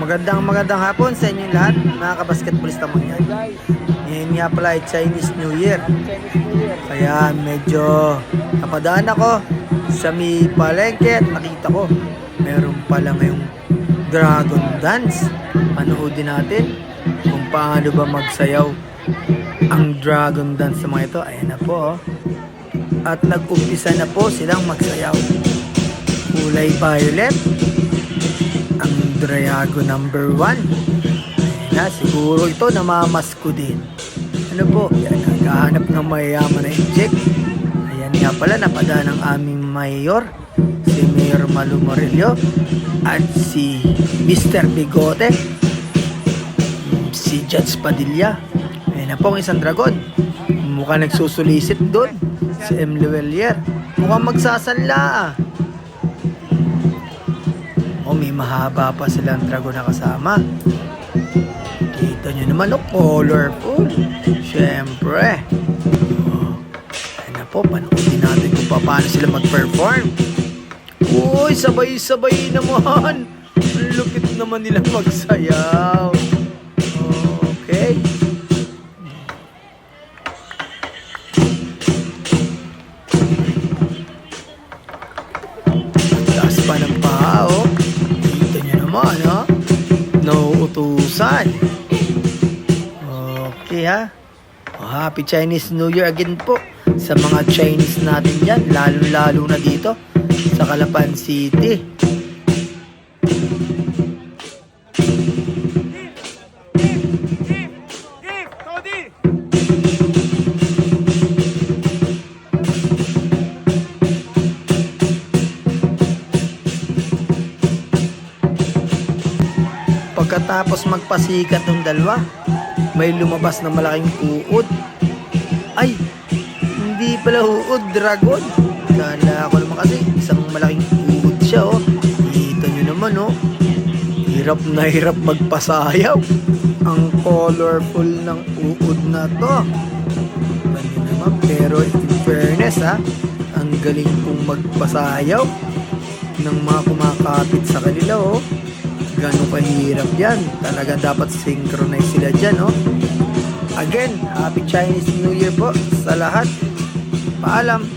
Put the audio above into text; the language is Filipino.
Magandang hapon sa inyong lahat, mga kabasketballista mo yan. Ngayon nga pala ay Chinese New Year. Kaya medyo napadaan ako sa may palengke at nakita ko meron pala ngayong Dragon Dance. Panoodin natin kung paano ba magsayaw ang Dragon Dance sa mga ito. Ayan na po. At nag-umpisa na po silang magsayaw. Kulay violet ang Dragon number 1. Ayan na, siguro ito namamasko din. Ano po, yan, naghahanap ng mayayaman na inject. Ayan nga pala, napadaan ng aming mayor, si Mayor Malu Murillo, at si Mr. Bigote, si Judge Padilla. Ayan na po ang isang dragon. Mukhang nagsusulisit doon, si M. Luelier. Mukhang magsasanla ah. O, may mahaba pa silang dragon na kasama. Kita nyo naman, colorful. Siyempre. Ayan na po, panoodin natin kung paano sila mag-perform. Uy, sabay-sabay naman. Ang lupit naman nila magsayaw. Okay. Taas pa ng paa, oh. Kita nyo naman, ha? Nauutusan. Okay, ha? Oh, Happy Chinese New Year again po sa mga Chinese natin dyan, lalo-lalo na dito sa Calapan City. Pagkatapos magpasikat ng dalawa, may lumabas na malaking uod. Ay, hindi pala uod, dragon. Kala ko naman kasi isang malaking uod siya, oh. Kita nyo naman, oh. Hirap na hirap magpasayaw. Ang colorful ng uod na to. Ganyan naman, pero in fairness, ha, ang galing kong magpasayaw ng mga kumakapit sa kanila, oh. Gano'ng kahirap yan. Talaga dapat synchronize sila dyan, oh. Again, Happy Chinese New Year po sa lahat. Paalam.